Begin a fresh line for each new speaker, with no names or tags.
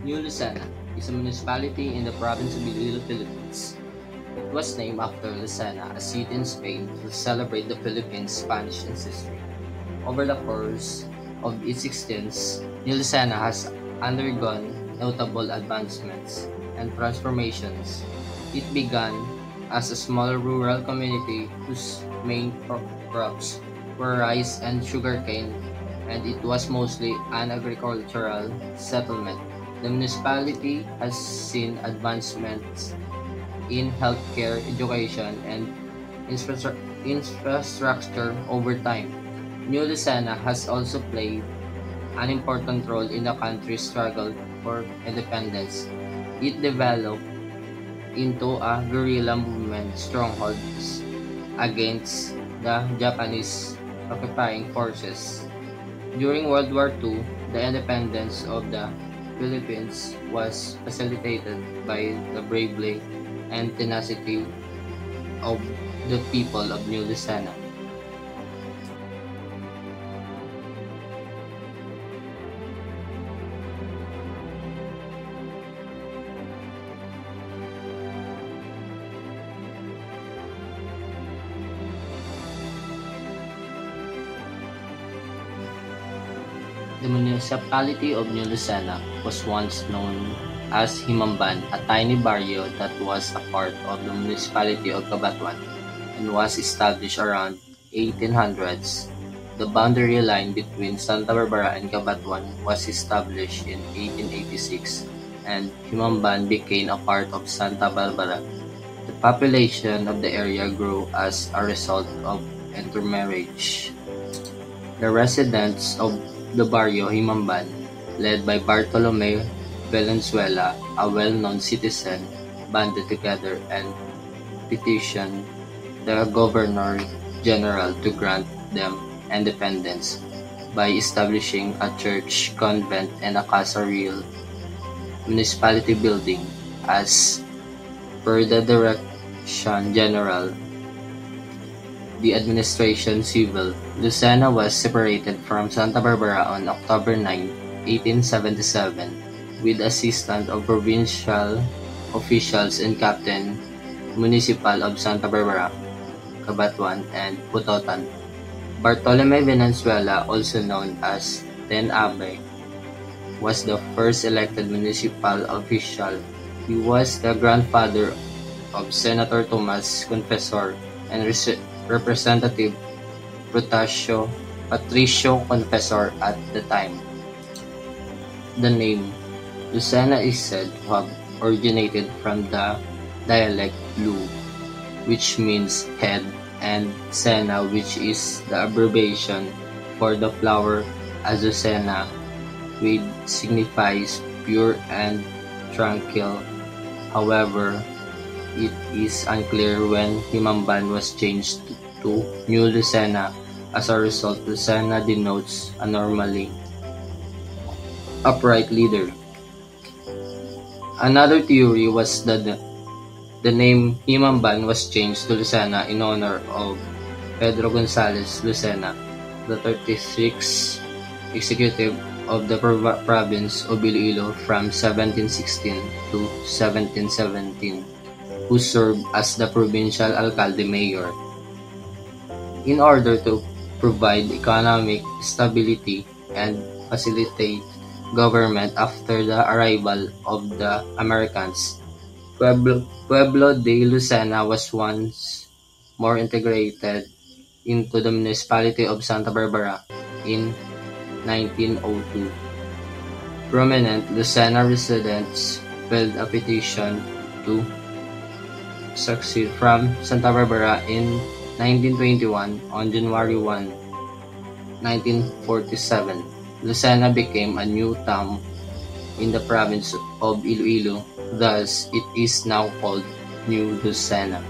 New Lucena is a municipality in the province of Iloilo, Philippines. It was named after Lucena, a city in Spain, to celebrate the Philippines' Spanish ancestry. Over the course of its existence, New Lucena has undergone notable advancements and transformations. It began as a small rural community whose main crops were rice and sugarcane, and it was mostly an agricultural settlement. The municipality has seen advancements in healthcare, education, and infrastructure over time. New Lucena has also played an important role in the country's struggle for independence. It developed into a guerrilla movement strongholds against the Japanese occupying forces. During World War II, the independence of the Philippines was facilitated by the bravery and tenacity of the people of New Lucena. The municipality of New Lucena was once known as Himamban, a tiny barrio that was a part of the municipality of Cabanatuan and was established around 1800s. The boundary line between Santa Barbara and Cabanatuan was established in 1886, and Himamban became a part of Santa Barbara. The population of the area grew as a result of intermarriage. The residents of the Barrio Himamban, led by Bartolome Valenzuela, a well-known citizen, banded together and petitioned the Governor-General to grant them independence by establishing a church, convent, and a Casa Real municipality building. As per the Direction General the Administration Civil, Lucena was separated from Santa Barbara on October 9, 1877, with assistance of provincial officials and Captain Municipal of Santa Barbara, Cabanatuan, and Putotan. Bartolome Valenzuela, also known as Ten Abe, was the first elected municipal official. He was the grandfather of Senator Tomas Confessor and Representative Patricio Confessor at the time. The name Lucena is said to have originated from the dialect Lu, which means head, and Sena, which is the abbreviation for the flower Azucena, which signifies pure and tranquil. However, it is unclear when Himamban was changed to New Lucena. As a result, Lucena denotes a normally upright leader. Another theory was that the name Himamban was changed to Lucena in honor of Pedro Gonzalez Lucena, the 36th executive of the province of Iloilo from 1716 to 1717. Who served as the provincial alcalde mayor. In order to provide economic stability and facilitate government after the arrival of the Americans, Pueblo de Lucena was once more integrated into the municipality of Santa Barbara in 1902. Prominent Lucena residents filed a petition to succeed from Santa Barbara in 1921. On January 1, 1947, Lucena became a new town in the province of Iloilo, thus it is now called New Lucena.